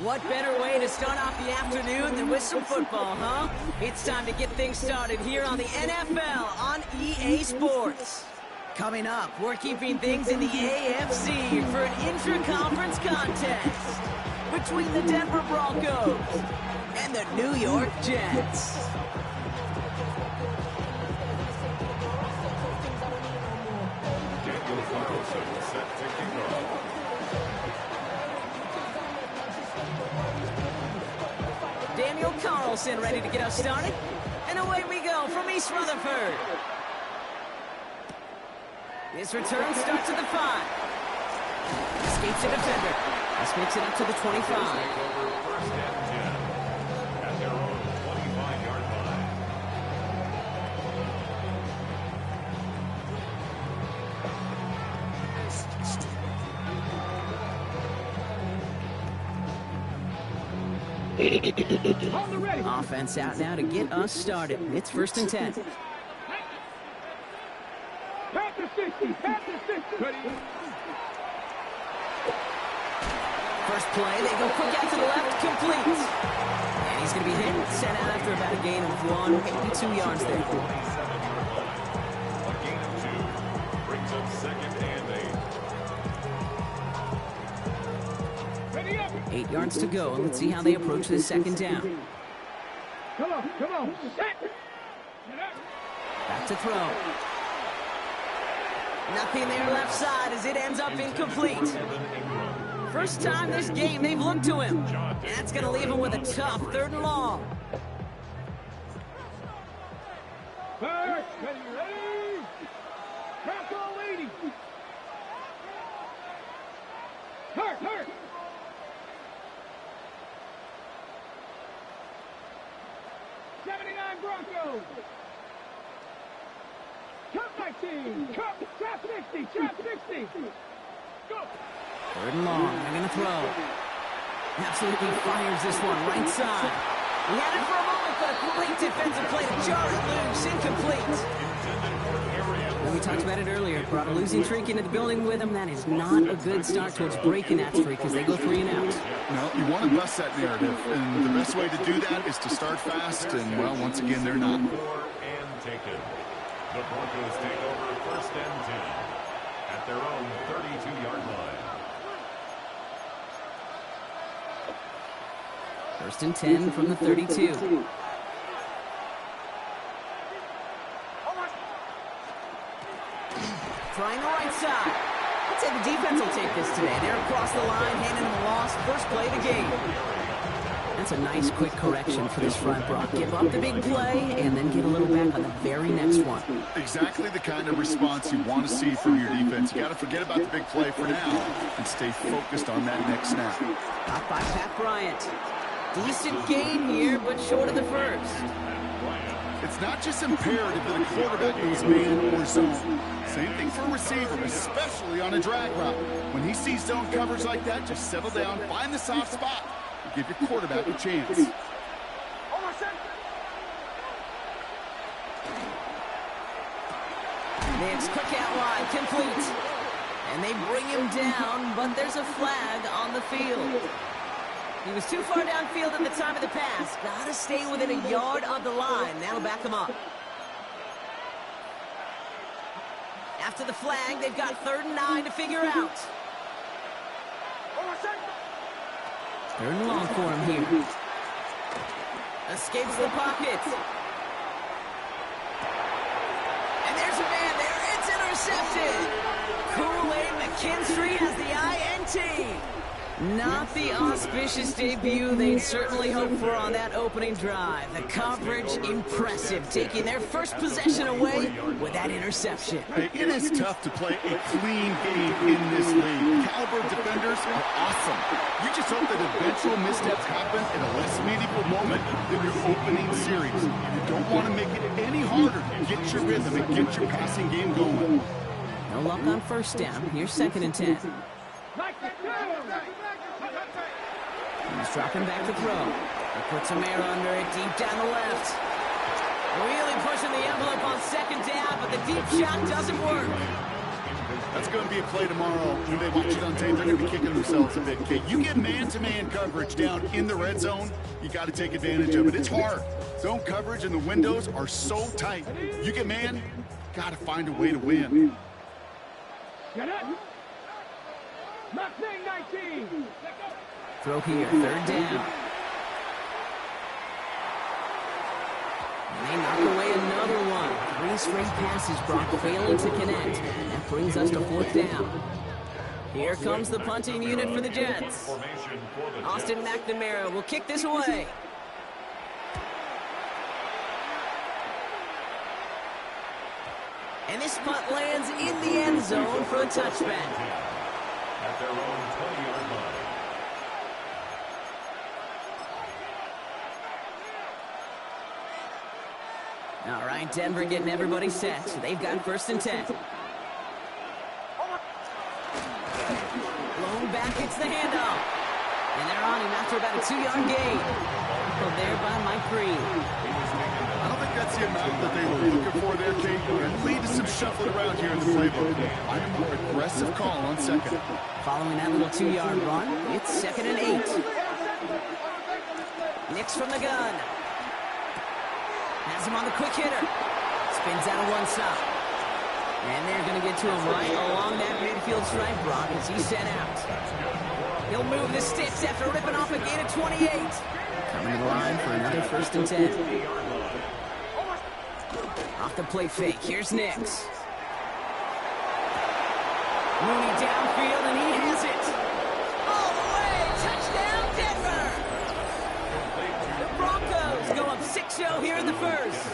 What better way to start off the afternoon than with some football, huh? It's time to get things started here on the NFL on EA Sports. Coming up, we're keeping things in the AFC for an intra-conference contest between the Denver Broncos and the New York Jets. Daniel Carlson ready to get us started. And away we go from East Rutherford. This return starts at the 5. Escapes the defender. This makes it up to the 25. Offense out now to get us started. It's 1st and 10. First play, they go quick out to the left, complete. And he's going to be hit and sent out after about a gain of 1, maybe 2 yards there. A gain of 2 brings up 2nd and 8. 8 yards to go. Let's see how they approach this 2nd down. Come on, set. Back to throw. Nothing there left side as it ends up incomplete. First time this game they've looked to him. That's going to leave him with a tough 3rd and long. Ready? Bronco lady. Hurt. 79 Broncos. Chop 19. Chop 60. Go. 3rd and long. They're going to throw. Absolutely fires this one right side. He had it for a moment, but a great defensive play to jar it loose. Incomplete. Well, we talked about it earlier. Brought a losing streak into the building with him. That is not a good start towards breaking that streak as they go 3 and out. No, you want to bust that narrative, and the best way to do that is to start fast, and, well, once again, they're not. And taken. The Broncos take over 1st and 10 at their own 32-yard line. 1st and 10 from the 32. Trying the right side. I'd say the defense will take this today. They're across the line, handing them a loss. First play of the game. That's a nice quick correction for this front, Brock. Give up the big play and then get a little back on the very next one. Exactly the kind of response you want to see from your defense. You got to forget about the big play for now and stay focused on that next snap. Caught by Pat Bryant. Decent gain here, but short of the first. It's not just imperative that a quarterback goes man or zone. Same thing for a receiver, especially on a drag route. When he sees zone coverage like that, just settle down, find the soft spot, and give your quarterback a chance. It's quick out wide, complete. And they bring him down, but there's a flag on the field. He was too far downfield at the time of the pass. Got to stay within a yard of the line. That'll back him up. After the flag, they've got 3rd and 9 to figure out. 3rd and long for him here. Escapes the pocket. And there's a man there. It's intercepted. Kool-Aid McKinstry has the INT. Not the auspicious debut they'd certainly hoped for on that opening drive. The coverage, impressive, taking their first possession away with that interception. Hey, it is tough to play a clean game in this league. Caliber defenders are awesome. You just hope that eventual missteps happen in a less meaningful moment than your opening series. You don't want to make it any harder to get your rhythm and get your passing game going. No luck on 1st down. Here's 2nd and 10. He's dropping back to throw. He puts some air under it, deep down the left. Really pushing the envelope on 2nd down, but the deep shot doesn't work. That's going to be a play tomorrow. When they watch it on tape, they're going to be kicking themselves a bit. Okay, you get man-to-man coverage down in the red zone, you got to take advantage of it. It's hard. Zone coverage and the windows are so tight. You get man, got to find a way to win. Get it. Mustang 19. Throw here, third down. And they knock away another one. 3 straight passes, Brock failing to connect. That brings us to fourth down. Here comes the punting unit for the Jets. Austin McNamara will kick this away. And this punt lands in the end zone for a touchback. At their own 20-yard line. All right, Denver getting everybody set. They've got first and 10. Blown back, it's the handoff. And they're on him after about a 2-yard gain. Pulled there by Mike Green. I don't think that's the amount that they were looking for there, Kate. It lead to some shuffling around here in the playbook. I am more aggressive call on second. Following that little 2-yard run, it's 2nd and 8. Nix from the gun. Has him on the quick hitter. Spins out of one side. And they're going to get to him right along that midfield stripe, Brock, as he's sent out. He'll move the sticks after ripping off a gain of 28. Coming to the line for another first and 10. Off the play fake. Here's Nix. Mooney downfield, and he has it. All the way. Touchdown, Denver. The Broncos go up 6-0 here in the first.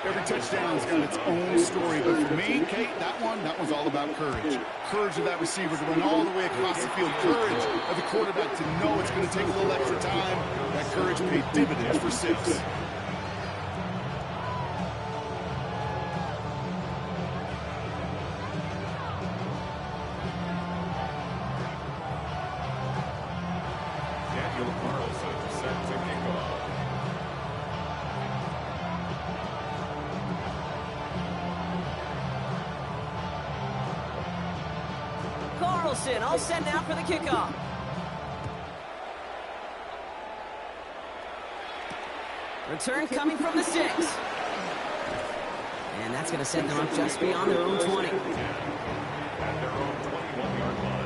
Every touchdown's got its own story, but for me, Kate, that one's all about courage. Courage of that receiver to run all the way across the field. Courage of the quarterback to know it's going to take a little extra time. That courage paid dividends for 6. All set now for the kickoff. Return coming from the 6. And that's going to set them up just beyond their own 20. At their own 21-yard line.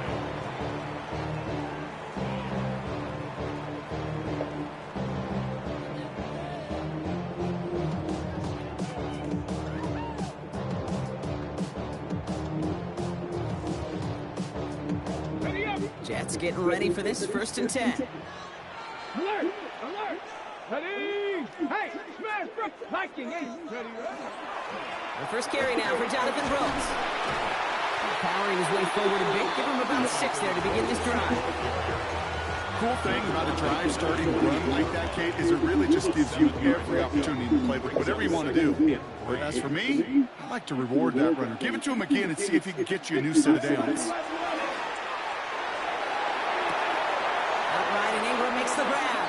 Jets getting ready for this first and 10. Alert! Alert! Ready! Hey! Smash! Viking! Hey! Ready? The first carry now for Jonathan Brooks. Powering his way forward a bit. Give him about 6 there to begin this drive. Cool thing about a drive starting to run like that, Kate, is it really just gives you every opportunity to play with whatever you want to do. But as for me, I like to reward that runner. Give it to him again and see if he can get you a new set of downs. The grab.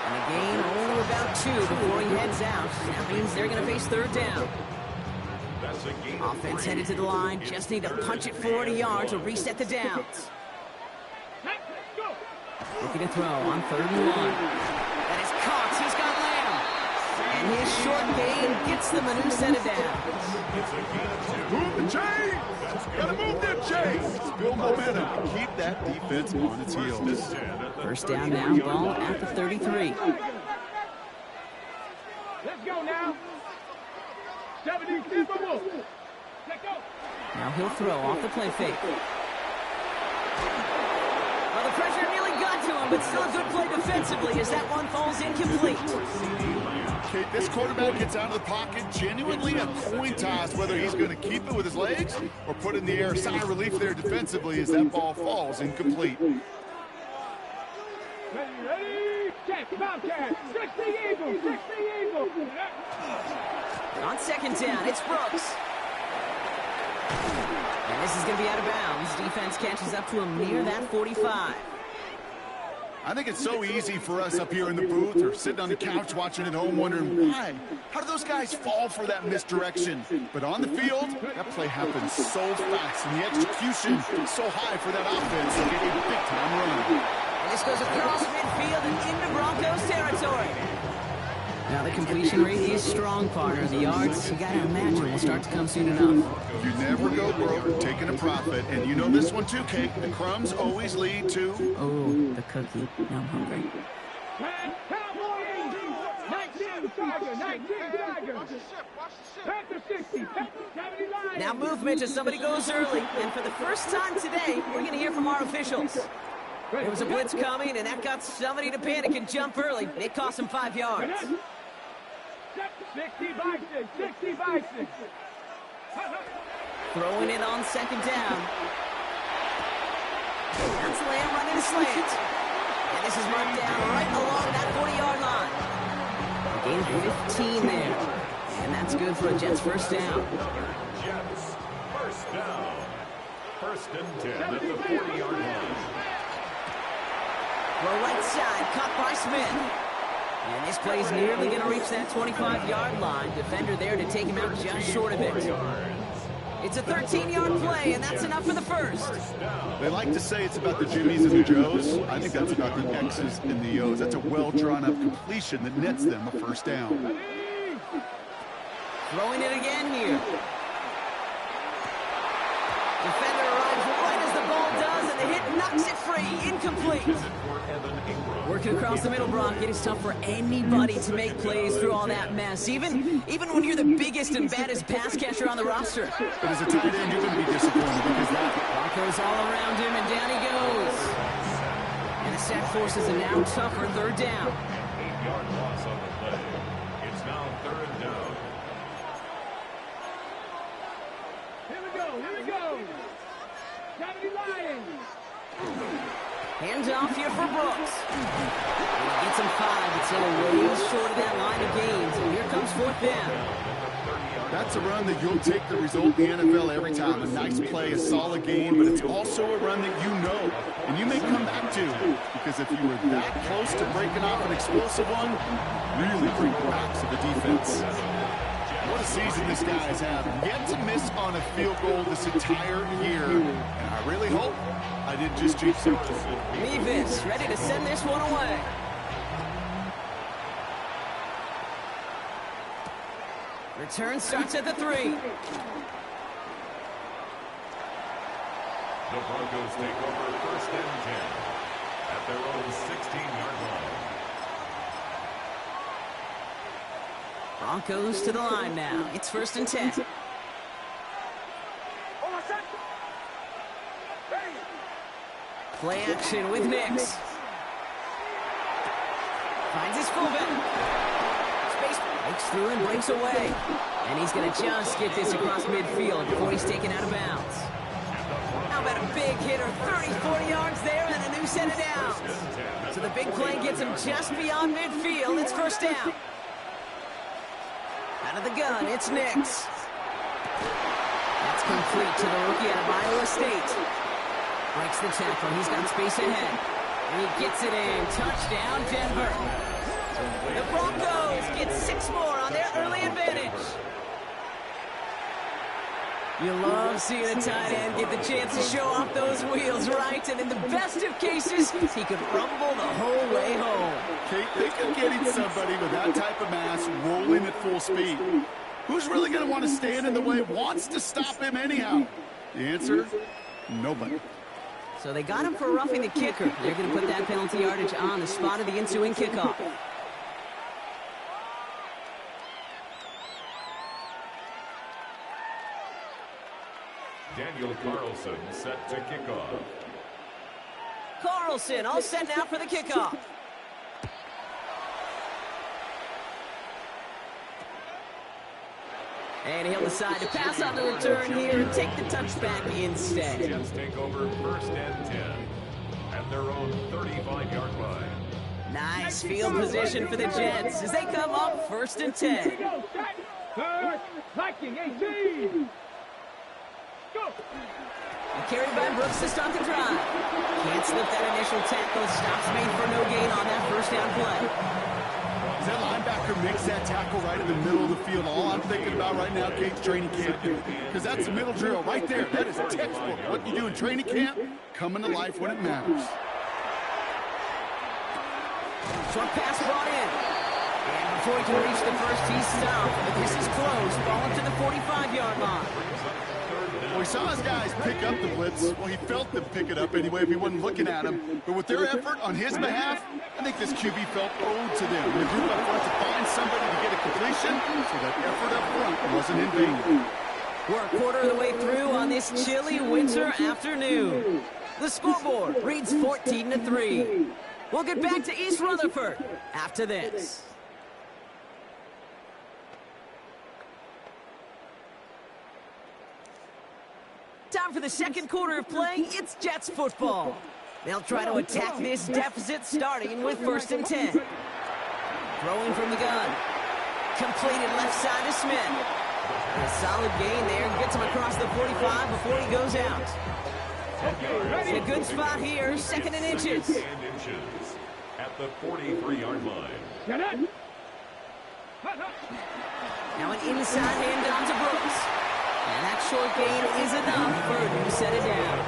And a gain only about 2 before he heads out. That means they're going to face third down. Offense headed to the line. Just need to punch it 40 yards to reset the downs. Looking to throw on 3rd and 1. That is Cox. He's got Lamb. And his short gain gets them a new set of downs. Move the chain. Gotta move them chains. Build momentum. Keep that defense on its heels. First down now, ball at the 33. Let's go now. 77 Wolf. Let's go. Now he'll throw off the play fake. Well, the pressure nearly got to him, but still a good play defensively as that one falls incomplete. Okay, this quarterback gets out of the pocket, genuinely a coin toss whether he's going to keep it with his legs or put it in the air. Sigh of relief there defensively as that ball falls incomplete. Ready? Check, Bobcat. 60 Eagles. 60 Eagles. On second down, it's Brooks. And this is going to be out of bounds. Defense catches up to him near that 45. I think it's so easy for us up here in the booth or sitting on the couch watching at home wondering why. How do those guys fall for that misdirection? But on the field, that play happens so fast, and the execution is so high for that offense to get a big-time run. And this goes across midfield and into Broncos territory. Now the completion rate is strong, partner. The yards, you gotta imagine, will start to come soon enough. You never go broke taking a profit, and you know this one too, Kate. The crumbs always lead to... Oh, the cookie. Now I'm hungry. 19 Tigers. Panther 60. 79. Now movement as somebody goes early. And for the first time today, we're going to hear from our officials. There was a blitz coming, and that got somebody to panic and jump early. It cost them 5 yards. 60 by 6. 60 by 6. Throwing it on second down. That's Lamb running a slant. And this is marked down right along that 40-yard line. Gain of 15 there. And that's good for a Jets first down. Jets first down. First and 10 at the 40-yard line. Throw right side, caught by Smith. And this play's nearly going to reach that 25-yard line. Defender there to take him out just short of it. It's a 13-yard play, and that's enough for the first. They like to say it's about the Jimmies and the Joes. I think that's about the X's and the O's. That's a well-drawn-up completion that nets them a first down. Throwing it again here. Defender arrives right as the ball does, and the hit knocks it free. Incomplete. Working across the middle, Brock, it is tough for anybody to make plays through all that mess, even when you're the biggest and baddest pass catcher on the roster. But as a tight end, you wouldn't be disappointed because that... Broncos all around him, and down he goes. And the sack forces a now tougher third down. 8-yard loss on the play. It's now third down. Here we go. 70 Lions. Hands off here for Brooks. And he gets him 5, but still way short of that line of gains. And here comes fourth down. That's a run that you'll take the result in the NFL every time. A nice play, a solid game, but it's also a run that you know, and you may come back to. Because if you were that close to breaking off an explosive one, really bring the backs of the defense. What a season this guy's had. Yet to miss on a field goal this entire year. And I really hope I didn't just jinx him. Levis ready to send this one away. Return starts at the 3. The Broncos take over first and 10 at their own 16-yard line. Broncos to the line now. It's first and 10. Play action with Nix. Finds his fullback. Space breaks through and breaks away. And he's going to just get this across midfield before he's taken out of bounds. How about a big hitter? 30-40 yards there and a new set of downs. So the big play gets him just beyond midfield. It's first down. Out of the gun, it's Nix. That's complete to the rookie out of Iowa State. Breaks the tackle. He's got space ahead. And he gets it in. Touchdown, Denver. The Broncos get 6 more on their early advantage. You love seeing a tight end get the chance to show off those wheels, right? And in the best of cases, he could rumble the whole way home. Kate, think of getting somebody with that type of mass rolling at full speed. Who's really going to want to stand in the way, wants to stop him anyhow? The answer, nobody. So they got him for roughing the kicker. They're going to put that penalty yardage on the spot of the ensuing kickoff. Daniel Carlson set to kick off. Carlson all set now for the kickoff. And he'll decide to pass on the return here and take the touchback instead. Jets take over first and 10 at their own 35-yard line. Nice field position for the Jets as they come up first and 10. Third, Viking 18. And carried by Brooks to start the drive. Can't slip that initial tackle. Stops made for no gain on that first down play. As that linebacker makes that tackle right in the middle of the field, all I'm thinking about right now, Kate's training camp, because that's the middle drill right there. That is textbook. What you do in training camp, coming to life when it matters. Short pass brought in. And before he can reach the first, he's stopped. But this is close. Ball up to the 45-yard line. Well, he saw his guys pick up the blitz. Well, he felt them pick it up anyway if he wasn't looking at him. But with their effort on his behalf, I think this QB felt owed to them. The group up front to find somebody to get a completion, so that effort up front wasn't in vain. We're a quarter of the way through on this chilly winter afternoon. The scoreboard reads 14-3. We'll get back to East Rutherford after this. Time for the second quarter of play. It's Jets football. They'll try to attack this deficit starting with 1st and 10. Throwing from the gun. Completed left side to Smith. A solid gain there. Gets him across the 45 before he goes out. In a good spot here. 2nd and inches. At the 43-yard line. Now an inside handoff to Brooks. And that short gain is enough for him to set it down.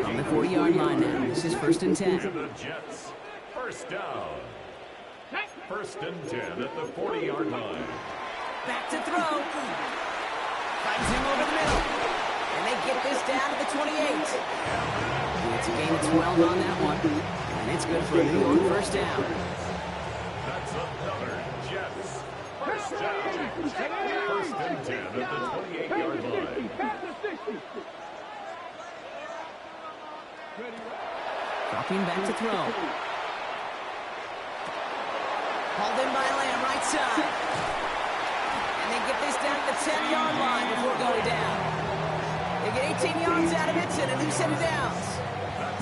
On the 40-yard line now. This is 1st and 10. The Jets, first down. 1st and 10 at the 40-yard line. Back to throw. Finds him over the middle. And they get this down to the 28. It's a gain of 12 on that one. And it's good for a New York first down. That's another Jets first down. 1st and 10 at the 28-yard line. Dropping back to throw. Hauled in by Lamb, right side. And they get this down to the 10-yard line before going down. They get 18 yards out of it and a new set of downs.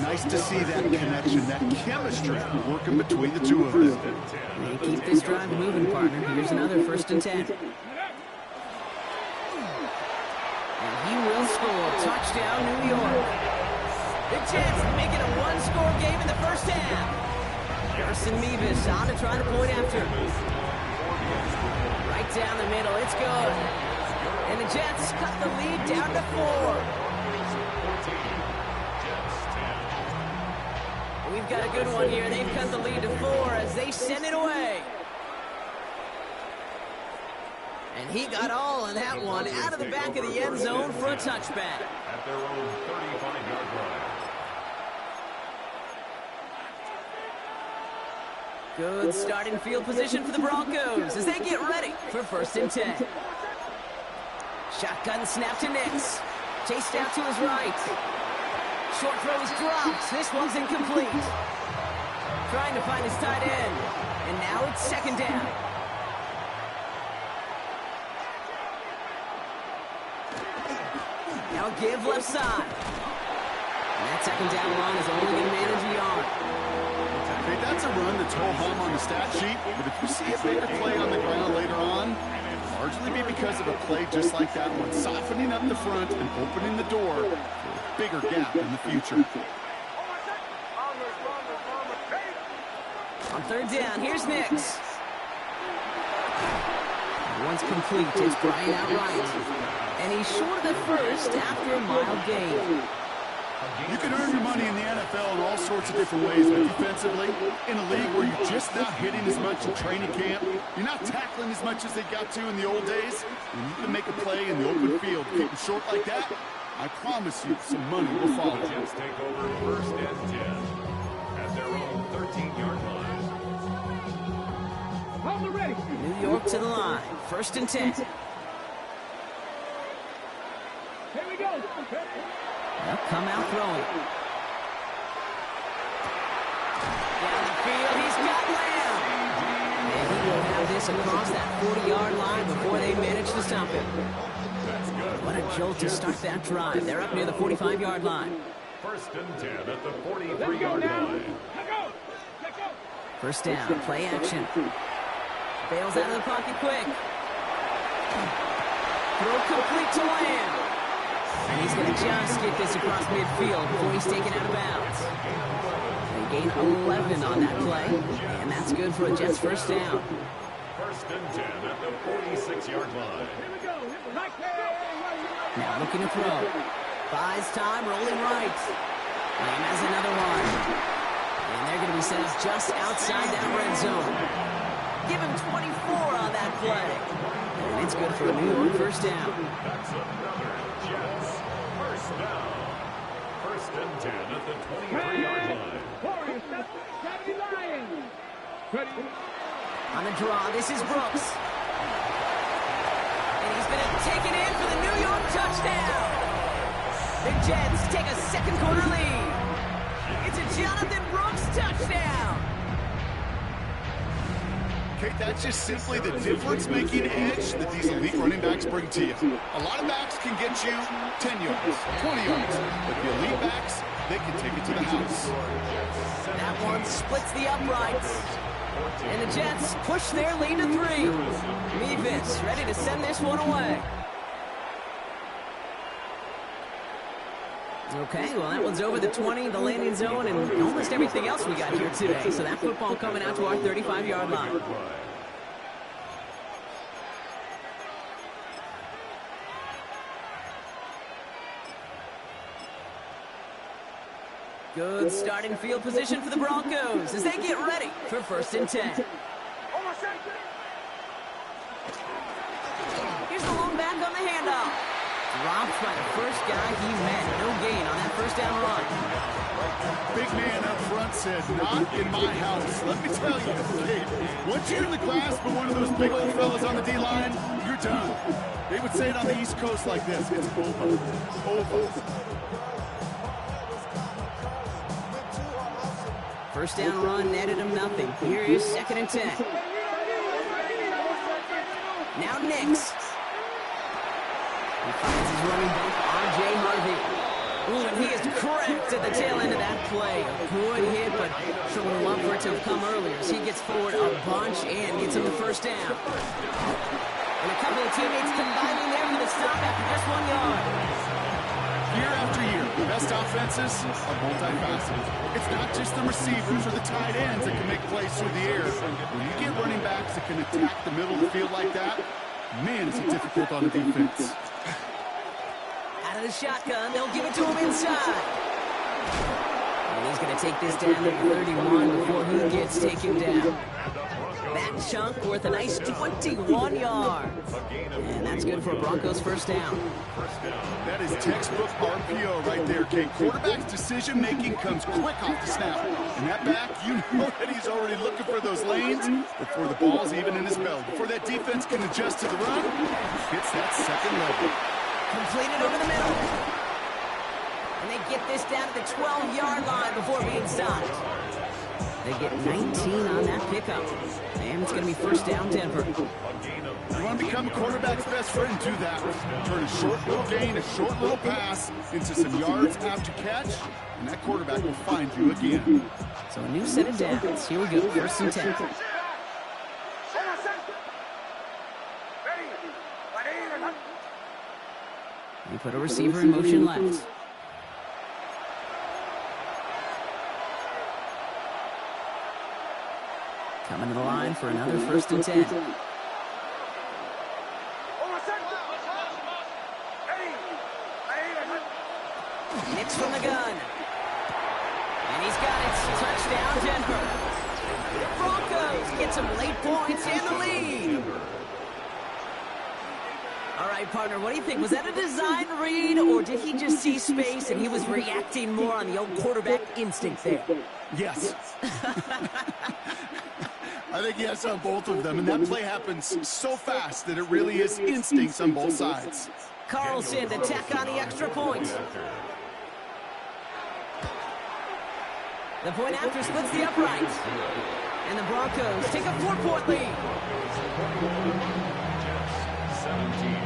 Nice to see that connection, that chemistry working between the two of them. They keep this drive moving, partner. Here's another 1st and 10. And he will score. Touchdown, New York. The Jets make it a one-score game in the first half. Garrison Mevis on to try the point after. Right down the middle. It's good. And the Jets cut the lead down to 4. We've got a good one here. They've cut the lead to 4 as they send it away. And he got all of that one out of the back of the end zone for a touchback. At their own 35-yard line. Good starting field position for the Broncos as they get ready for 1st and 10. Shotgun snap to Nix. Chased out to his right. Short throw is dropped. This one's incomplete. Trying to find his tight end. And now it's 2nd down. Now give left side. And that 2nd down run is only going to manage a yard. Hey, that's a run that's ho-hum on the stat sheet, but if you see a bigger play on the ground later on, it'll largely be because of a play just like that one, softening up the front and opening the door for a bigger gap in the future. On 3rd down, here's Nix. Once complete, it's Brian out right. And he's short of the first after a mild gain. You can earn your money in the NFL in all sorts of different ways, but defensively, in a league where you're just not hitting as much in training camp, you're not tackling as much as they got to in the old days, when you can make a play in the open field, keep it short like that, I promise you some money will follow. The Jets take over 1st and 10 at their own 13-yard line. Hold the ready. New York to the line. 1st and 10. Here we go. They'll come out throwing. Down the field, he's got Lamb. And he will have this across that 40-yard line before they manage to stop him. What a jolt to start that drive. They're up near the 45-yard line. 1st and 10 at the 43-yard line. First down, play action. Bails out of the pocket quick. Throw complete to Lamb. And he's going to just get this across midfield before he's taken out of bounds. They gain 11 on that play, and that's good for a Jets first down. First and 10 at the 46-yard line. Now looking to throw. Buys time, rolling right. Lamb has another one. And they're going to be set up just outside that red zone. Give him 24 on that play. And it's good for a New York first down. That's another Jets first down. First and 10 at the 23-yard line. On the draw, this is Brooks. And he's going to take it in for the New York touchdown. The Jets take a second quarter lead. It's a Jonathan Brooks touchdown. Okay, that's just simply the difference-making edge that these elite running backs bring to you. A lot of backs can get you 10 yards, 20 yards, but the elite backs, they can take it to the house. That one splits the uprights. And the Jets push their lead to 3. Mevis ready to send this one away. Okay, well, that one's over the 20, the landing zone, and almost everything else we got here today. So that football coming out to our 35-yard line. Good starting field position for the Broncos as they get ready for first and 10. Here's the long back on the handoff. Dropped by the first guy he met. No gain on that first down run. Big man up front said, not in my house. Let me tell you, Kate, once you're in the grasp of one of those big old fellas on the D-line, you're done. They would say it on the East Coast like this. It's over. Over. First down run netted him nothing. Here is second and 10. Now Nix. He finds his running back, R.J. Harvey. Ooh, and he is cracked at the tail end of that play. A good hit, but sure would love for it to have come earlier as he gets forward a bunch and gets him the first down. And a couple of teammates combining there for the stop after just 1 yard. Year after year, the best offenses are multifaceted. It's not just the receivers or the tight ends that can make plays through the air. When you get running backs that can attack the middle of the field like that, man, is it difficult on the defense. Out of the shotgun, they'll give it to him inside. And he's going to take this down to 31 before he gets taken down. That chunk worth a nice 21 yards. And that's good for a Broncos first down. That is textbook RPO right there, Kate. Quarterback's decision-making comes quick off the snap. And that back, you know that he's already looking for those lanes before the ball's even in his belly. Before that defense can adjust to the run, hits that second level. Completed over the middle. And they get this down to the 12-yard line before being stopped. They get 19 on that pickup. And it's going to be first down, Denver. You want to become a quarterback's best friend? Do that. Turn a short little gain, a short little pass into some yards after catch, and that quarterback will find you again. So a new set of downs. Here we go, first and 10. We put a receiver in motion left. Coming to the line for another first and 10. Nix from the gun. And he's got it. Touchdown, Denver. The Broncos get some late points and the lead. All right, partner, what do you think? Was that a design read, or did he just see space and he was reacting more on the old quarterback instinct there? Yes. I think yes on both of them, and that play happens so fast that it really is instincts on both sides. Carlson to tack on the extra point. The point after splits the uprights. And the Broncos take a 4-point lead. 17.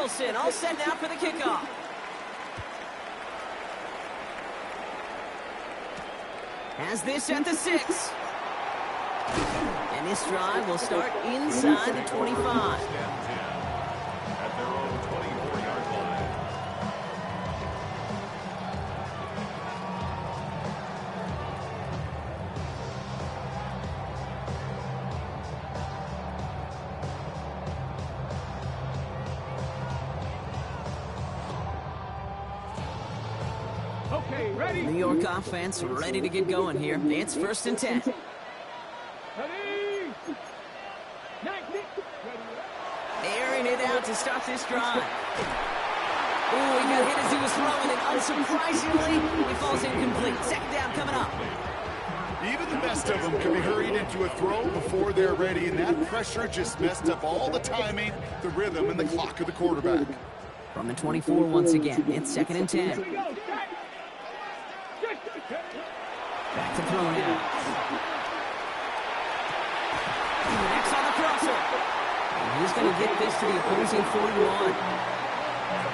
Wilson all set now for the kickoff. Has this at the 6. And this drive will start inside the 25. At their own 24-yard line. Okay, ready? New York offense ready to get going here. It's 1st and 10. Ready? 90. Airing it out to start this drive. Ooh, he got hit as he was throwing it. Unsurprisingly, he falls incomplete. 2nd down coming up. Even the best of them can be hurried into a throw before they're ready, and that pressure just messed up all the timing, the rhythm, and the clock of the quarterback. From the 24 once again, it's 2nd and 10. Back to throw now. Next on the crosser. And he's going to get this to the opposing 41.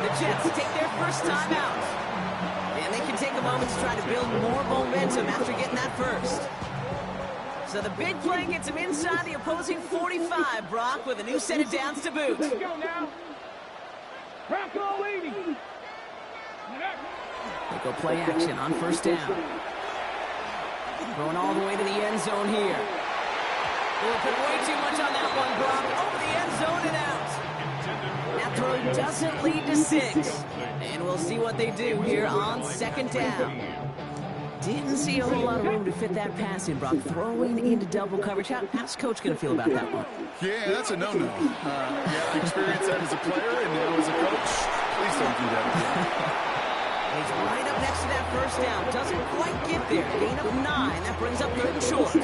The Jets take their first time out. And they can take a moment to try to build more momentum after getting that first. So the big play gets him inside the opposing 45, Brock, with a new set of downs to boot. Let's go now. Bronco leading. They go play action on 1st down. Going all the way to the end zone here. We'll put way too much on that one, Brock. Over the end zone and out. That throw doesn't lead to 6. And we'll see what they do here on 2nd down. Didn't see a whole lot of room to fit that pass in, Brock. Throwing into double coverage. How's Coach going to feel about that one? Yeah, that's a no-no. I experienced that as a player, and now as a coach, please don't do that again. He's right up next to that 1st down. Doesn't quite get there. Gain of 9. That brings up 3rd and short.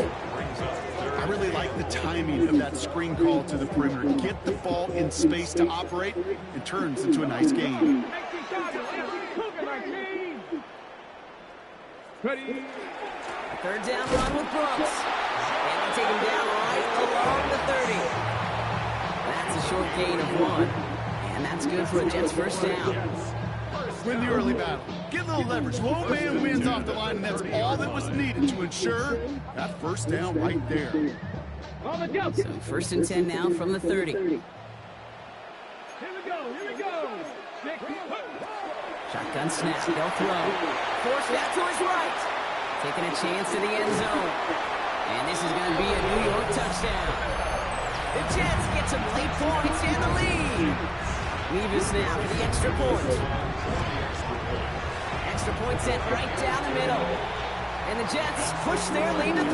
I really like the timing of that screen call to the perimeter. Get the ball in space to operate, and turns into a nice game. Ready? 3rd down run with Brooks. And they take him down right along the 30. That's a short gain of 1. And that's good for a Jets 1st down. Win the early battle. Get a little leverage. Low man wins off the line, and that's all that was needed to ensure that 1st down right there. On the jump. So 1st and 10 now from the 30. Here we go. Shotgun snap. They'll throw. Forced out to his right. Taking a chance to the end zone. And this is going to be a New York touchdown. The Jets get some late points and the lead. Nevis now for the extra point. Extra point sent right down the middle. And the Jets push their lead to 3.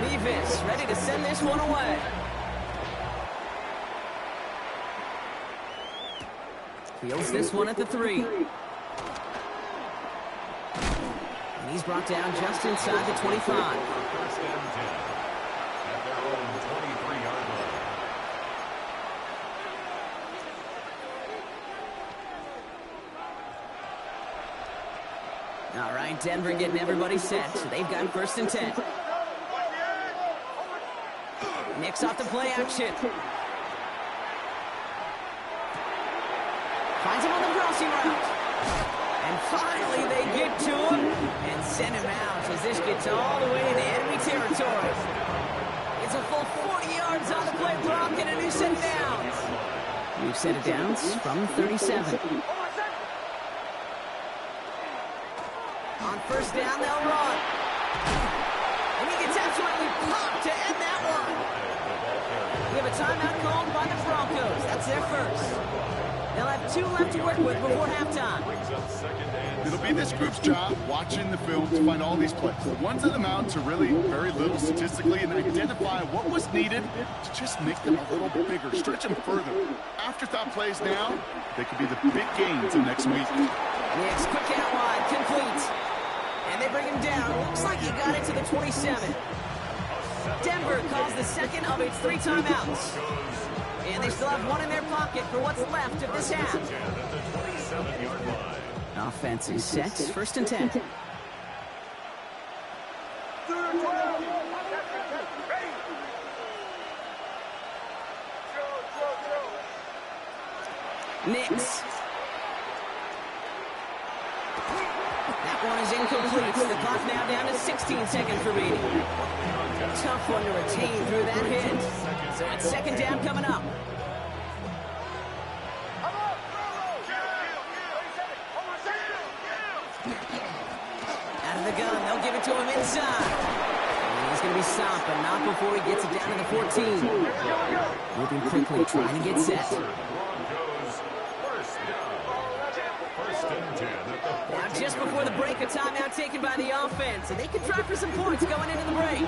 Nevis ready to send this one away. Fields this one at the 3. And he's brought down just inside the 25. 1st and 10. At their own 23-yard line. All right, Denver getting everybody set. They've got 1st and 10. Nix off the play action. Finds him on the crossing route. And finally they get to him and send him out as this gets all the way into enemy territory. It's a full 40 yards on the play block and a new set of downs. New set of downs from 37. On 1st down, they'll run. And he gets absolutely popped to end that one. We have a timeout called by the Broncos. That's their first. They'll have 2 left to work with before halftime. It'll be this group's job watching the film to find all these plays. The ones that amount to really very little statistically and identify what was needed to just make them a little bigger, stretch them further. Afterthought plays now, they could be the big gains of next week. Nix, quick out wide, complete. And they bring him down. Looks like he got it to the 27. Denver calls the second of its 3 timeouts. And they still have 1 in their pocket for what's left of this half. Offense is set. 1st and 10. Nix. That one is incomplete. The clock now down to 16 seconds remaining. Tough one to retain through that hit. So it's second down coming up. Out of the gun, they'll give it to him inside. And he's going to be stopped, but not before he gets it down to the 14. Moving quickly, trying to get set. Now, just before the break, a timeout taken by the offense, and they can try for some points going into the break.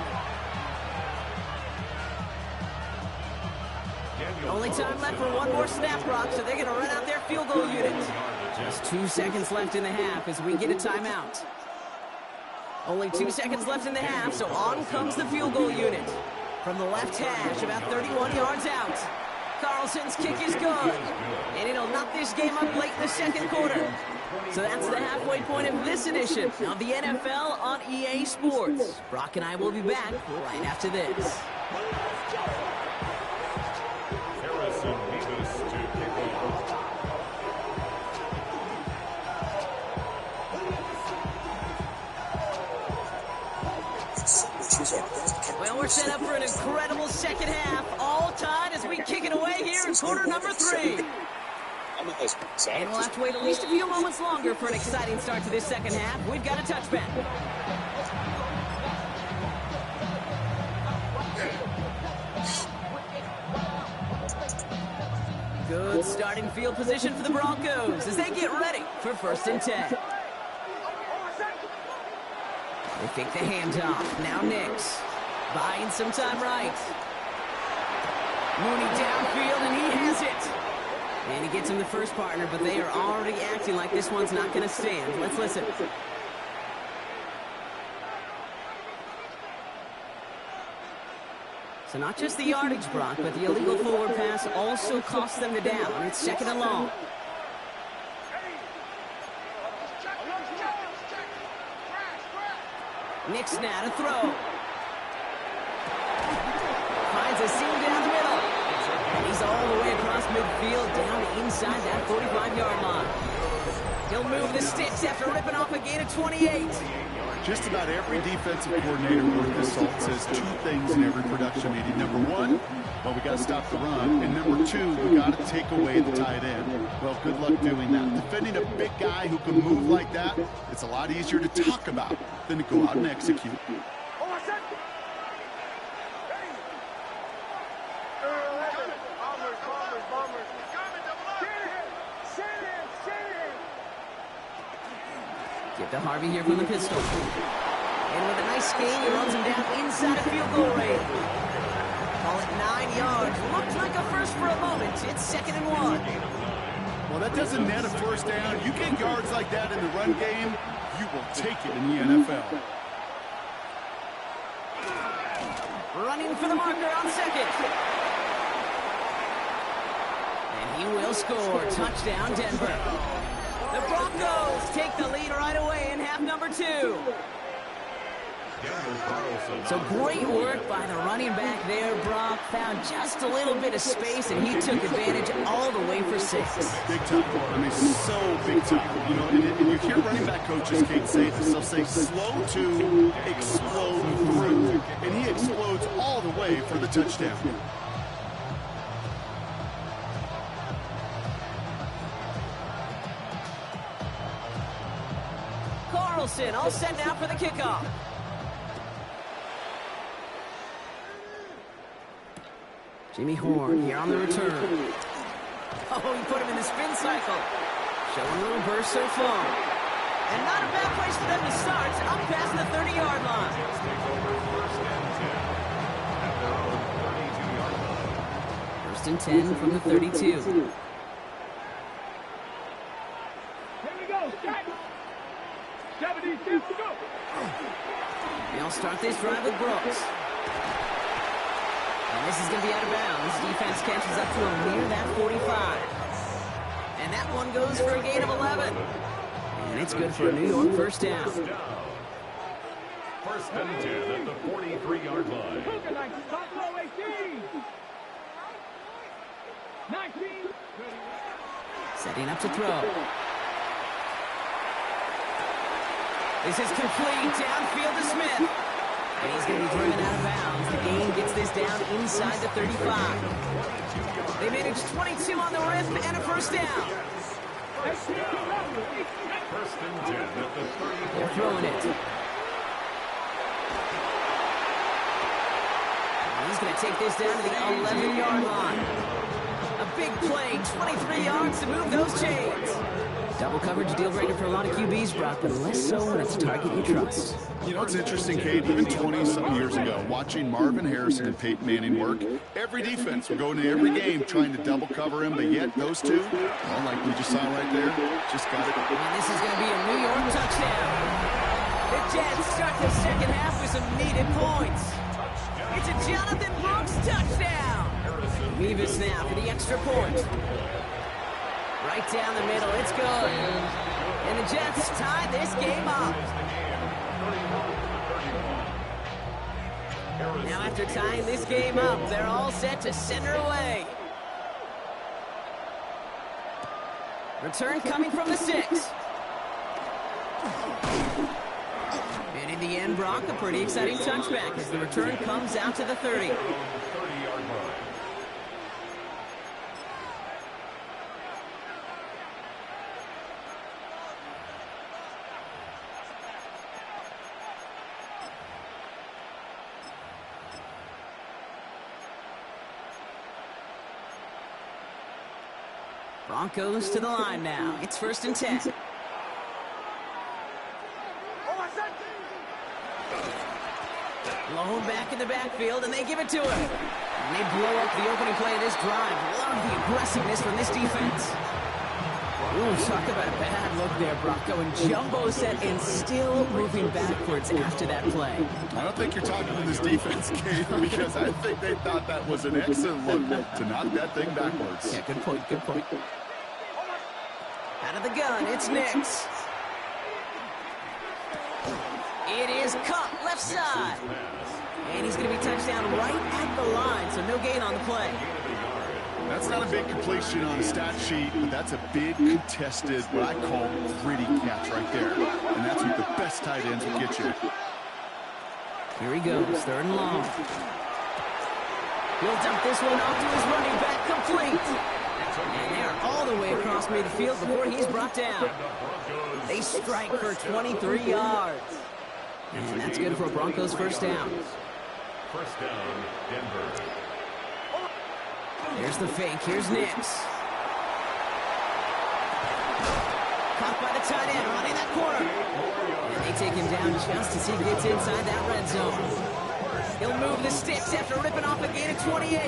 Only time left for one more snap, Brock, so they're going to run out their field goal unit. Just 2 seconds left in the half as we get a timeout. Only 2 seconds left in the half, so on comes the field goal unit. From the left hash, about 31 yards out. Carlson's kick is good, and it'll knock this game up late in the second quarter. So that's the halfway point of this edition of the NFL on EA Sports. Brock and I will be back right after this. Well, we're set up for an incredible second half, all tied as we kick it away here in quarter number 3. And we'll have to wait at least a few moments longer for an exciting start to this second half. We've got a touchback. Good starting field position for the Broncos as they get ready for 1st and 10. They fake the handoff. Now Nix. Buying some time right. Mooney downfield, and he has it. And he gets him the first partner, but they are already acting like this one's not going to stand. Let's listen. So not just the yardage, Brock, but the illegal forward pass also cost them the down. It's second and long. Nix now to throw. Finds a seam down the middle. And he's all the way across midfield, down inside that 45-yard line. He'll move the sticks after ripping off a gain of 28. Just about every defensive coordinator worth his salt says 2 things in every production meeting. Number 1, well, we got to stop the run. And number 2, we got to take away the tight end. Well, good luck doing that. Defending a big guy who can move like that, it's a lot easier to talk about than to go out and execute. Get to Harvey here from the pistol. And with a nice gain, he runs him down inside a field goal range. Call it 9 yards. Looked like a first for a moment. It's 2nd and 1. Well, that doesn't net a first down. You get yards like that in the run game, you will take it in the NFL. Running for the marker on second. And he will score. Touchdown, Denver. The Broncos take the lead right away in half number 2. So great work by the running back there, Brock. Found just a little bit of space, and he took advantage all the way for 6. Big time. I mean, so big time. You know, and you hear running back coaches, Kate, say this. They'll say slow to explode through, and he explodes all the way for the touchdown. Carlson all set now for the kickoff. Jimmy Horn here on the return. Oh, he put him in the spin cycle. Showing a little burst so far. And not a bad place for them to start. Up past the 30-yard line. First and 10 from the 32. Here we go, set. 70 steps to go. They'll start this drive with Brooks. And this is going to be out of bounds. Defense catches up to him near that 45. And that one goes for a gain of 11. And it's good for a New York first down. First and 10 at the 43-yard line. Buffalo 18. 19. Setting up to throw. This is complete. Downfield to Smith. And he's going to be driven out of bounds. The gain gets this down inside the 35. They managed 22 on the rip and a first down. First and 10 at the 30. They're throwing it. He's going to take this down to the 11-yard line. A big play, 23 yards to move those chains. Double coverage deal breaker for a lot of QBs, Brock, but less so when it's a target you trust. You know, it's interesting, Kate, even 20-some years ago, watching Marvin Harrison and Peyton Manning work, every defense would go into every game trying to double cover him, but yet those two, well, like we just saw right there, just got it. And this is going to be a New York touchdown. The Jets start the second half with some needed points. It's a Jonathan Brooks touchdown. Mevis now for the extra point. Right down the middle, it's good. And the Jets tie this game up. Now after tying this game up, they're all set to center away. Return coming from the 6. And in the end, Brock, a pretty exciting touchback as the return comes out to the 30. Broncos to the line now. It's first and 10. Blown back in the backfield, and they give it to him. And they blow up the opening play of this drive. Love the aggressiveness from this defense. Ooh, talk about a bad look there, Brock. Going jumbo set and still moving backwards after that play. I don't think you're talking to this defense, Kate, because I think they thought that was an excellent look to knock that thing backwards. Yeah, good point, good point. Out of the gun, it's Nix. It is caught left side. And he's going to be touchdown right at the line, so no gain on the play. That's not a big completion on a stat sheet, but that's a big contested, what I call gritty catch right there. And that's what the best tight ends will get you. Here he goes, third and long. He'll dump this one off to his running back, complete. And they're all the way across midfield before he's brought down. They strike for 23 yards. And that's good for a Broncos first down. First down, Denver. Here's the fake. Here's Nix. Caught by the tight end, running that corner. And they take him down just as he gets inside that red zone. He'll move the sticks after ripping off a gain of 28.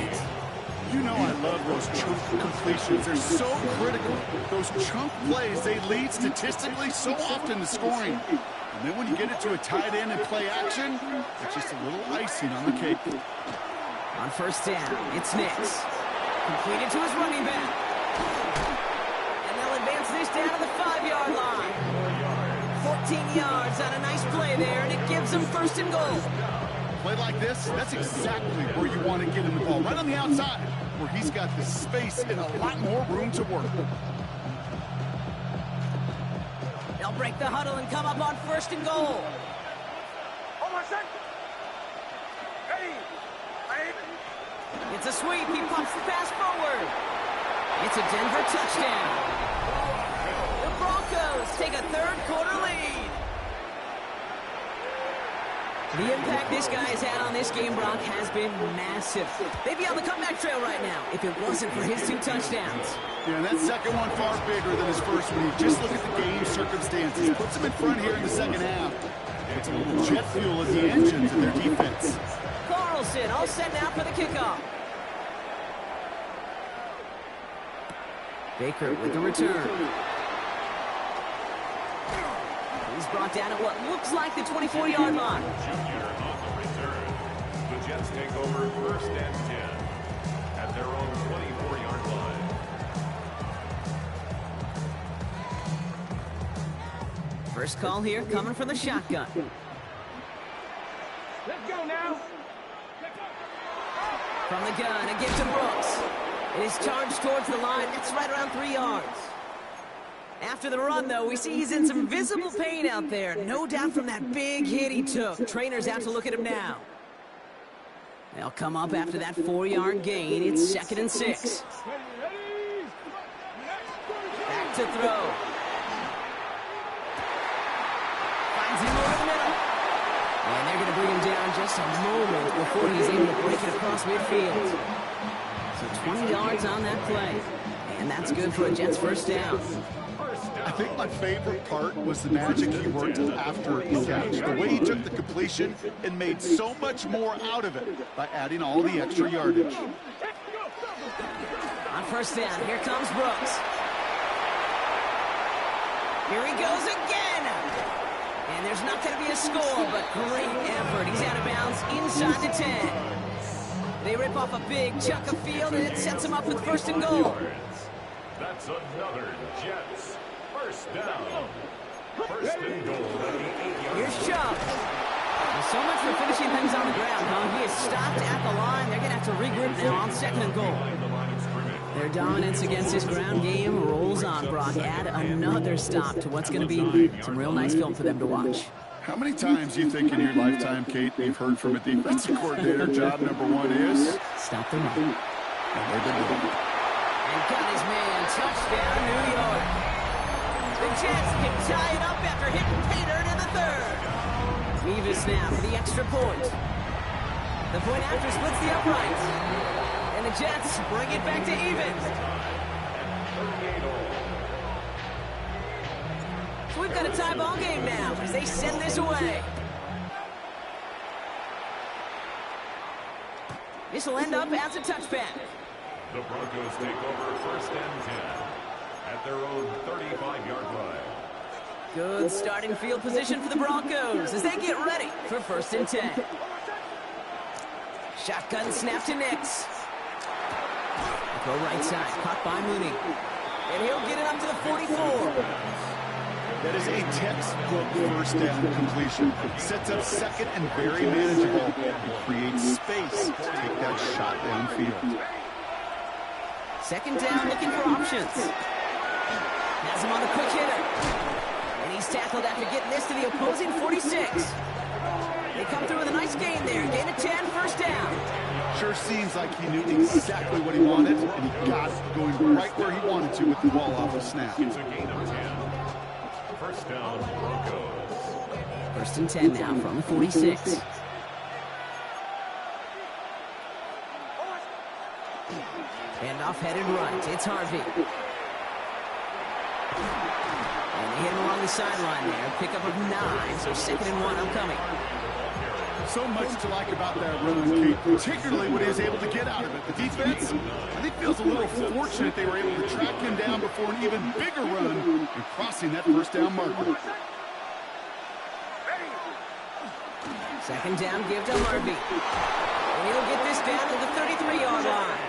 You know I love those chunk completions. They're so critical. Those chunk plays, they lead statistically so often to scoring. And then when you get it to a tight end and play action, it's just a little icing on the cake. On first down, it's Nix. Completed to his running back. And they'll advance this down to the 5-yard line. 14 yards on a nice play there, and it gives them first and goal. Play like this, that's exactly where you want to get him the ball. Right on the outside, where he's got the space and a lot more room to work. They'll break the huddle and come up on first and goal. It's a sweep. He pumps the pass forward. It's a Denver touchdown. The Broncos take a third-quarter lead. The impact this guy has had on this game, Brock, has been massive. They'd be on the comeback trail right now if it wasn't for his 2 touchdowns. Yeah, and that second one far bigger than his first one. You just look at the game circumstances. Puts him in front here in the second half. It's a little jet fuel in the engines of their defense. Carlson all set now for the kickoff. Baker with the return. He's brought down at what looks like the 24-yard line. Junior on the return. The Jets take over first and 10 at their own 24-yard line. First call here coming from the shotgun. Let's go now. From the gun, a gift to Brooks. It is charged towards the line. That's right around 3 yards. After the run, though, we see he's in some visible pain out there. No doubt from that big hit he took. Trainers have to look at him now. They'll come up after that 4-yard gain. It's 2nd and 6. Back to throw. Finds him over the middle. And they're going to bring him down just a moment before he's able to break it across midfield. So 20 yards on that play. And that's good for a Jets first down. I think my favorite part was the magic he worked after the catch. The way he took the completion and made so much more out of it by adding all the extra yardage. On first down, here comes Brooks. Here he goes again. And there's not going to be a score, but great effort. He's out of bounds inside the 10. They rip off a big chunk of field, and it sets him up with 1st and goal. That's another Jets first down. 1st and goal at the 8-yard line. Here's Chubb. Well, so much for finishing things on the ground, huh? He is stopped at the line. They're going to have to regroup now on 2nd and goal. Their dominance against this ground game rolls on, Brock. Add another stop to what's going to be some real nice film for them to watch. How many times do you think in your lifetime, Kate, you've heard from a defensive coordinator, job number 1 is? Stop the run. And they've been doing it. And got his man. Touchdown, New York. The Jets can tie it up after hitting pay dirt in the 3rd. Mevis now for the extra point. The point after splits the uprights. And the Jets bring it back to even. So we've got a tie ball game now as they send this away. This will end up as a touchback. The Broncos take over 1st and 10 at their own 35-yard line. Good starting field position for the Broncos as they get ready for 1st and 10. Shotgun snap to Nix. Go right side, caught by Mooney. And he'll get it up to the 44. That is a textbook first down completion. Sets up 2nd and very manageable. It creates space to take that shot downfield. 2nd down, looking for options. Has him on the quick hitter. And he's tackled after getting this to the opposing 46. They come through with a nice gain there. Gain of 10, 1st down. Sure seems like he knew exactly what he wanted, and he got it going right where he wanted to with the ball off the snap. It's a gain of 10. 1st down, Broncos. 1st and 10 now from the 46. And off headed right. It's Harvey. And they hit him along the sideline there. Pickup of 9, so 2nd and 1 upcoming. So much to like about that run, Kate, particularly what he was able to get out of it. The defense, I think, feels a little fortunate they were able to track him down before an even bigger run and crossing that 1st down marker. 2nd down, give to Harvey. And he'll get this down to the 33-yard line.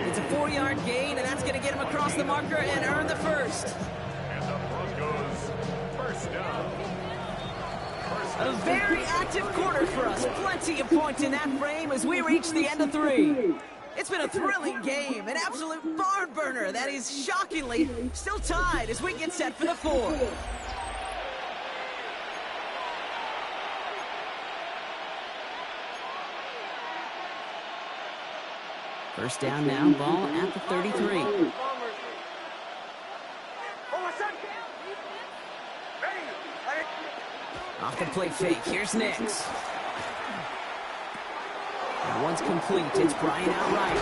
It's a 4-yard gain, and that's going to get him across the marker and earn the 1st. And the Broncos first down. A very active quarter for us. Plenty of points in that frame as we reach the end of 3. It's been a thrilling game, an absolute barn burner that is shockingly still tied as we get set for the 4th. First down now, ball at the 33. Off the play fake, here's Nix. And once complete, it's Bryant out right.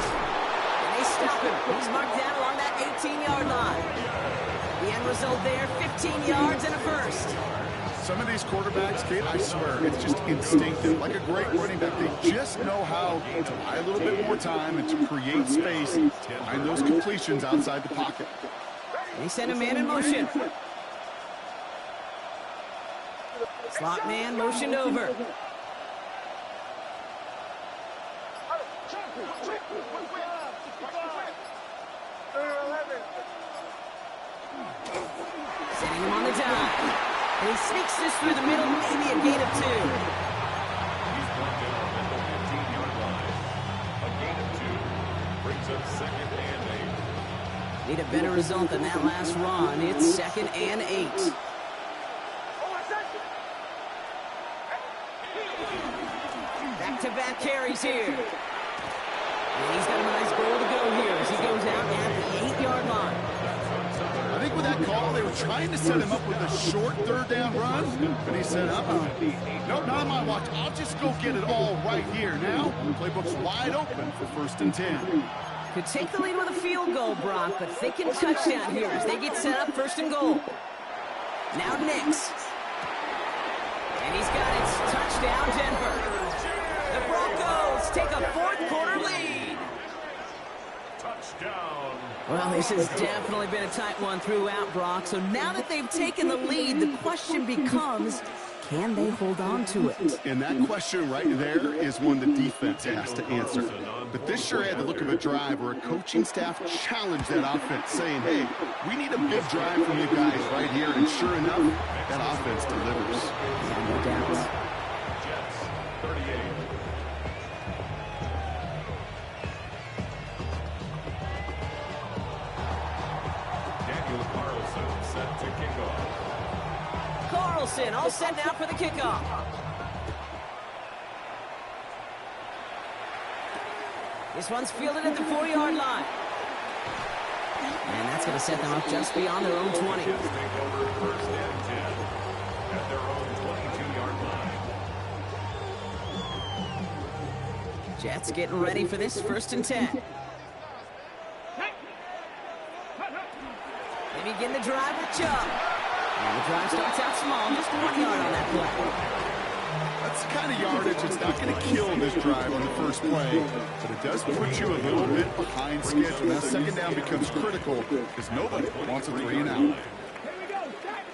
And they stop him. He's marked down along that 18-yard line. The end result there, 15 yards and a 1st. Some of these quarterbacks, Kate, I swear, it's just instinctive. Like a great running back, they just know how to buy a little bit more time and to create space behind those completions outside the pocket. And he sent a man in motion. Slot man motioned over. Sending him on the dive. And he sneaks this through the middle, maybe a gain of 2. He's brought down at the 15-yard line. A gain of 2 brings up 2nd and 8. Need a better result than that last run. It's 2nd and 8. Back-to-back carries here. And he's got a nice goal to go here as he goes out at the 8-yard line. I think with that call, they were trying to set him up with a short third down run, but he said, no, not on my watch. I'll just go get it all right here. Now, the playbook's wide open for 1st and 10. Could take the lead with a field goal, Brock, but thinking touchdown here as they get set up 1st and goal. Now Nix. And he's got it. Touchdown, Denver. The Broncos take a 4th quarter lead. Touchdown. Well, this has definitely been a tight one throughout, Brock. So now that they've taken the lead, the question becomes, can they hold on to it? And that question right there is one the defense has to answer. But this sure had the look of a drive where a coaching staff challenged that offense, saying, hey, we need a big drive from you guys right here. And sure enough, that offense delivers. No doubt. Jets, 38. Daniel Carlson set to kick off. Carlson all set now for the kickoff. This one's fielded at the 4-yard line. And that's going to set them up just beyond their own 20. Jets take over 1st and 10 at their own 22-yard line. Jets getting ready for this 1st and 10. They begin the drive with Chubb. And the drive starts out small, just 1 yard on that play. That's the kind of yardage that's not going to kill this drive on the first play, but it does put you a little bit behind schedule. Now, 2nd down becomes critical because nobody wants a 3 and out. Here we go. Set.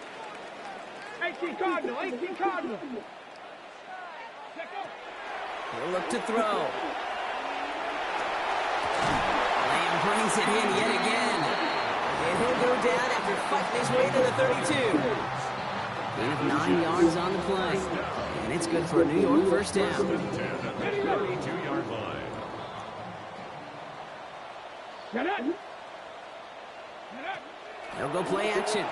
18 Cardinal. 18 Cardinal. He'll look to throw. Lamb brings it in yet again. And he'll go down after fighting his way to the 32. Gain of 9 yards on the play. And it's good for a New York 1st down. 32-yard line. Get it. They'll go play action.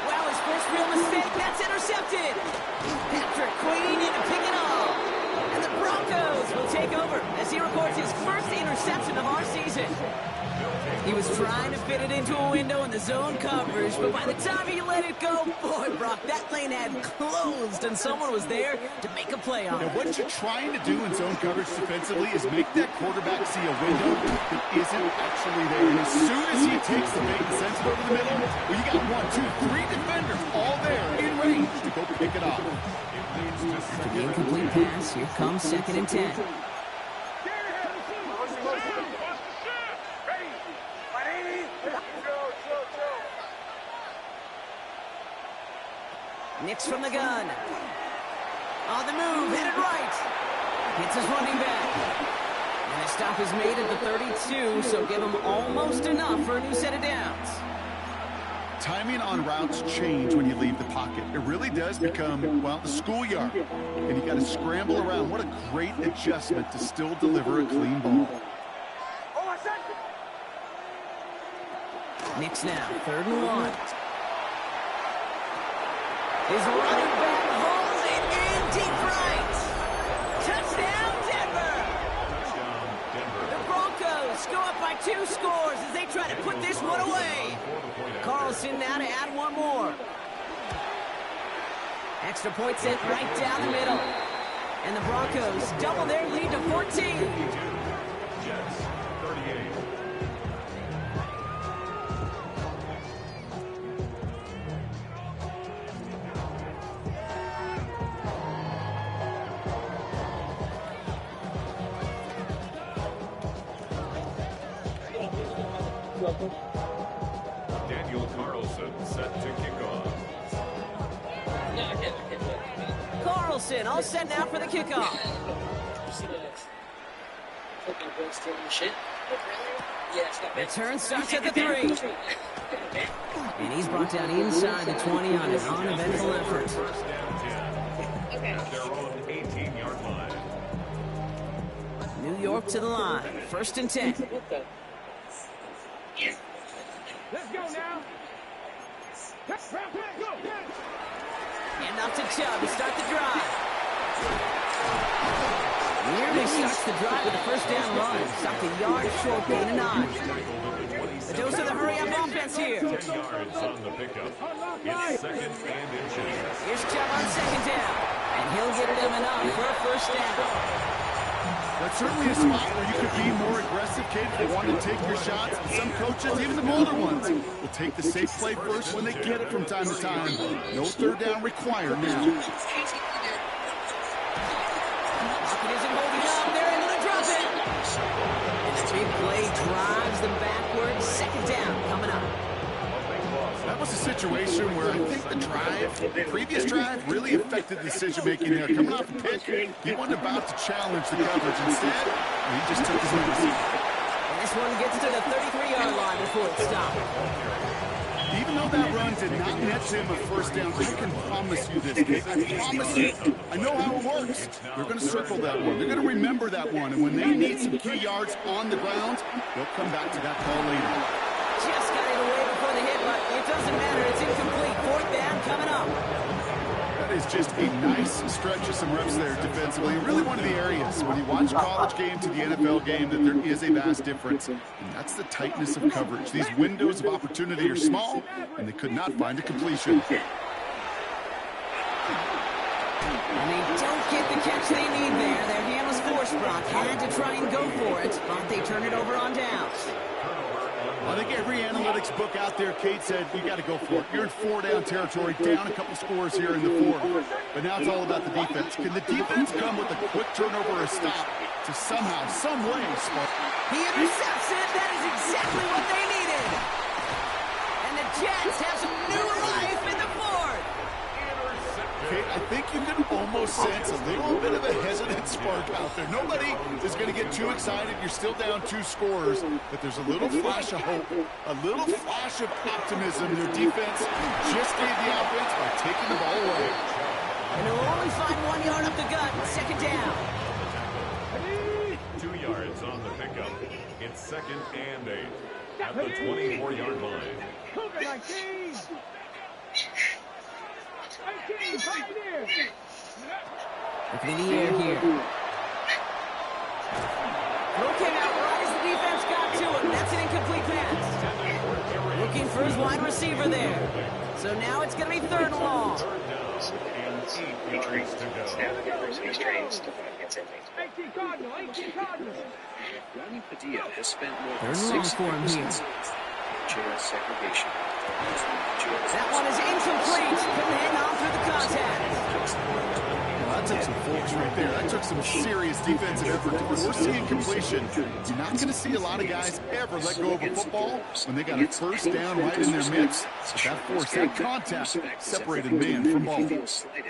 Well, his first real mistake, that's intercepted. Patrick Queen in to pick it off. And the Broncos will take over as he records his first interception of our season. He was trying to fit it into a window in the zone coverage, but by the time he let it go, boy, Brock, that lane had closed, and someone was there to make a play on it. Now, what you're trying to do in zone coverage defensively is make that quarterback see a window that isn't actually there. And as soon as he takes the bait and sends it over the middle, well, you got 1, 2, 3 defenders all there in range to go pick it off. After the incomplete pass, here comes 2nd and 10. Nix from the gun. On the move, headed right. Hits his running back. And the stop is made at the 32, so give him almost enough for a new set of downs. Timing on routes change when you leave the pocket. It really does become, well, the schoolyard. And you got to scramble around. What a great adjustment to still deliver a clean ball. Nix now, 3rd and 1. His running back holds it in deep right. Touchdown, Denver. Touchdown, Denver. The Broncos go up by 2 scores as they try to put this one away. Carlson now to add 1 more. Extra point set right down the middle. And the Broncos double their lead to 14. Jets, 38. Daniel Carlson set to kick off. Carlson all set now for the kickoff. Return starts at the 3. And he's brought down inside the 20 on an uneventful effort. 1st and 10 at their own 18-yard line. New York to the line. 1st and 10. Let's go now. Go. And off to Chubb to start the drive. Nearly starts the drive with a 1st down run. Stopped a yard short, gain a 9. A dose of the hurry-up offense here. 10 yards on the pickup. It's 2nd and inches. Here's Chubb on 2nd down. And he'll get them enough for a 1st down. That's certainly a spot where you could be more aggressive, kid, if you want to take your shots. Some coaches, even the bolder ones, will take the safe play first when they get it from time to time. No 3rd down required now. Pocket isn't holding up. They're able to drop it. And the big play drives them backwards. 2nd down coming up. That was a situation where I think the previous drive, really affected the decision-making there. Coming off a pick, he wasn't about to challenge the coverage. Instead, he just took his moves. And this one gets to the 33-yard line before it stopped. Even though that run did not net him a 1st down, I can promise you this, Kate. I promise you, I know how it works. They're going to circle that one. They're going to remember that one. And when they need some key yards on the ground, they'll come back to that call later. Just got it away before the hit, but it doesn't matter. It's incomplete. 4th down coming up. That is just a nice stretch of some reps there defensively. Really one of the areas when you watch college game to the NFL game that there is a vast difference. And that's the tightness of coverage. These windows of opportunity are small, and they could not find a completion. And they don't get the catch they need there. Their hand was forced, Brock. Had to try and go for it, but they turn it over on downs. I think every analytics book out there, Kate, said you got to go for it. You're in 4-down territory, down a couple scores here in the 4th. But now it's all about the defense. Can the defense come with a quick turnover or a stop to somehow, some way, spark? He intercepts it. That is exactly what they needed. And the Jets have some new life in the 4th. Kate, I think you can almost sense a little bit of a hesitant spark out there. Nobody is going to get too excited. You're still down 2 scores, but there's a little flash of hope, a little flash of optimism. Their defense just gave the offense by taking the ball away. And they'll only find 1 yard up the gut. 2nd down. 2 yards on the pickup. It's 2nd and 8 at the 24-yard line. Cougar 19. 18, Pioneer. Looking in the air here. Throw came out right as the defense got to him. That's an incomplete pass. Looking for his wide receiver there. So now it's going to be 3rd and long. 3rd down and 8 yards to go. 18 Cardinal, 18 Cardinal. Ronnie Padilla has spent more They're than long 6 for him here. jail segregation. That one is incomplete. Couldn't hang on through the contact. Well, that took some force right there. That took some serious defensive effort to force the incompletion. You're not going to see a lot of guys ever let go of a football when they got a 1st down right in their midst. That force, that contact separated man from ball.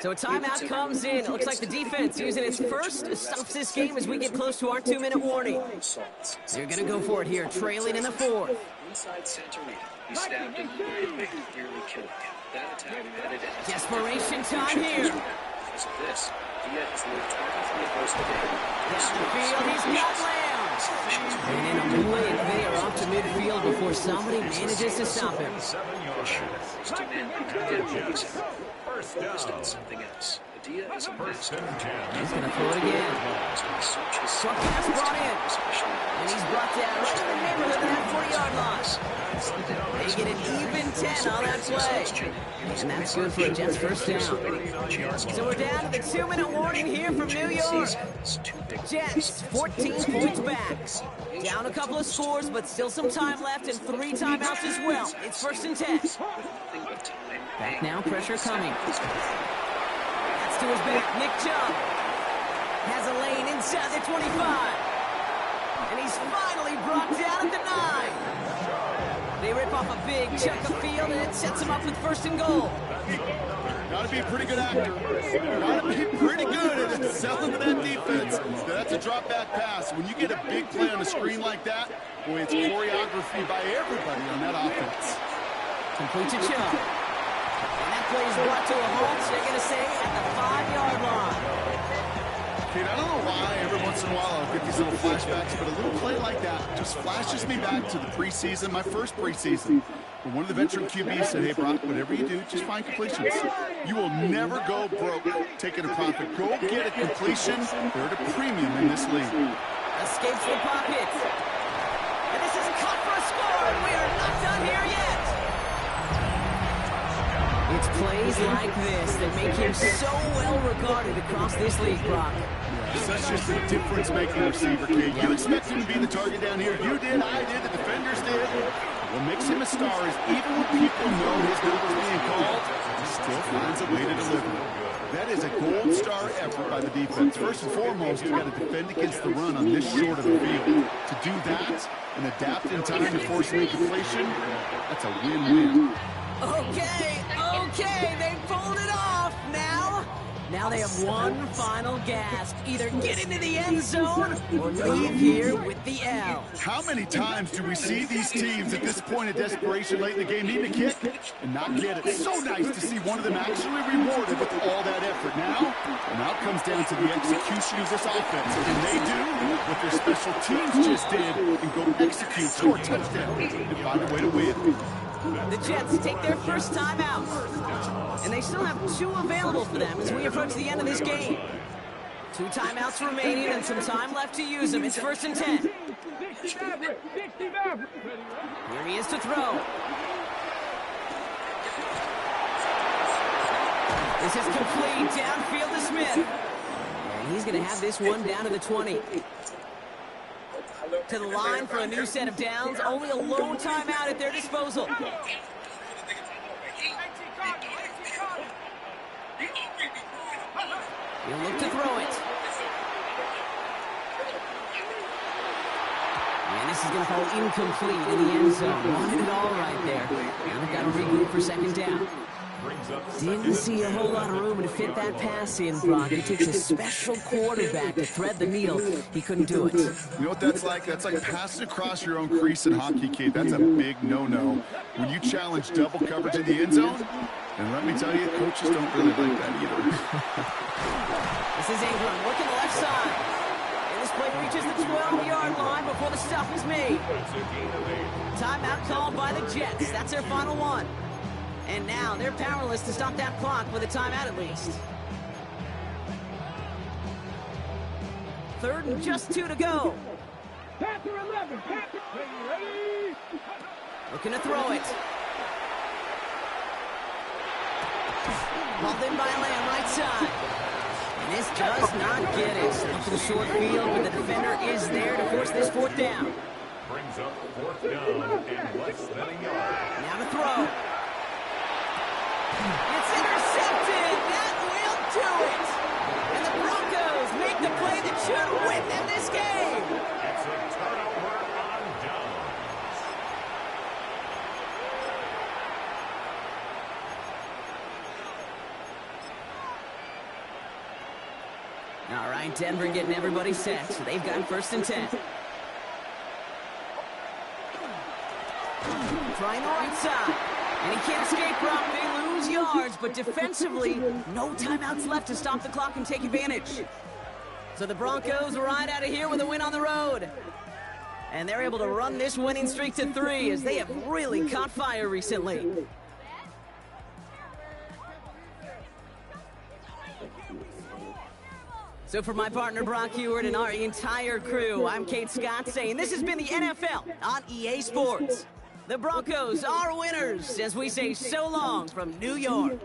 So a timeout comes in. It looks like the defense using its first stops this game as we get close to our 2-minute warning. They're going to go for it here, trailing in the 4th. Inside Santorina, he stabbed him and nearly killed him. That attack added in. Desperation time here. Because of this, Diaz lived 23 hours a day. Down the field, he's got Lambs. And in a blink, they are off to midfield before somebody manages to stop him. 7 yards. First down. Something else. Padilla is a 1st and 10. He's going to throw it again. Short pass brought in. And he's brought down right in the neighborhood of that 40-yard line. They get an even 10 on that play. And that's good for a Jets 1st down. So we're down to the 2-minute warning here from New York. Jets, 14 points back. Down a couple of scores, but still some time left and 3 timeouts as well. It's 1st and 10. Back now, pressure coming. That's to his back, Nick Chubb. Has a lane inside the 25. And he's finally brought down at the 9. They rip off a big chunk of field, and it sets him up with 1st and goal. Got to be a pretty good actor. Got to be pretty good at selling to that defense. That's a drop back pass. When you get a big play on a screen like that, boy, it's choreography by everybody on that offense. Complete to Chubb. And that play is brought to a halt, so they're going to say at the 5-yard line. Kid, I don't know why every once in a while I'll get these little flashbacks, but a little play like that just flashes me back to the preseason, my first preseason. When one of the veteran QBs said, hey, Brock, whatever you do, just find completions. You will never go broke taking a profit. Go get a completion. They're at a premium in this league. Escapes the pocket. And this is cut for a score, and we are not done here yet. It's plays like this that make him so well regarded across this league, Brock. That's just a difference-making receiver, Kate. You expect him to be the target down here. You did, I did, the defenders did. What makes him a star is even when people know his number's being called, he still finds a way to deliver. That is a gold star effort by the defense. First and foremost, you got to defend against the run on this short of a field. To do that and adapt in time to force an incompletion, that's a win-win. Okay, they pulled it off. Now they have one final gasp. Either get into the end zone or leave here with the L. How many times do we see these teams at this point of desperation late in the game need to kick and not get it? So nice to see one of them actually rewarded with all that effort. Now it comes down to the execution of this offense. And they do what their special teams just did and go execute, score a touchdown, and find a way to win. The Jets take their first timeout. And they still have 2 available for them as we approach the end of this game. 2 timeouts remaining and some time left to use them. It's 1st and 10. Here he is to throw. This is complete. Downfield to Smith. And he's going to have this one down to the 20. To the line for a new set of downs. Only a lone timeout at their disposal. He'll look to throw it. And this is going to fall incomplete in the end zone. Wanted it all right there. Now they've got to regroup for 2nd down. Didn't see a whole lot of room to fit that pass in, Brock. It takes a special quarterback to thread the needle. He couldn't do it. You know what that's like? That's like passing across your own crease in hockey, Kate. That's a big no-no. When you challenge double coverage in the end zone, and let me tell you, coaches don't really like that either. This is Ingram working the left side. And this play reaches the 12-yard line before the stuff is made. Timeout called by the Jets. That's their final one. And now they're powerless to stop that clock with a timeout at least. 3rd and just 2 to go. Looking to throw it. Hauled in by Lamb, right side. And this does not get it. Up to the short field, but the defender is there to force this 4th down. Brings up 4th down and less than a yard. Now to throw. It's intercepted. That will do it. And the Broncos make the play that should win them this game. It's a turnover on downs. All right, Denver getting everybody set. So they've got 1st and 10. Trying the right side. And he can't escape, Brock. They lose yards, but defensively, no timeouts left to stop the clock and take advantage. So the Broncos ride out of here with a win on the road. And they're able to run this winning streak to 3 as they have really caught fire recently. So for my partner, Brock Heward, and our entire crew, I'm Kate Scott saying this has been the NFL on EA Sports. The Broncos are winners as we say so long from New York.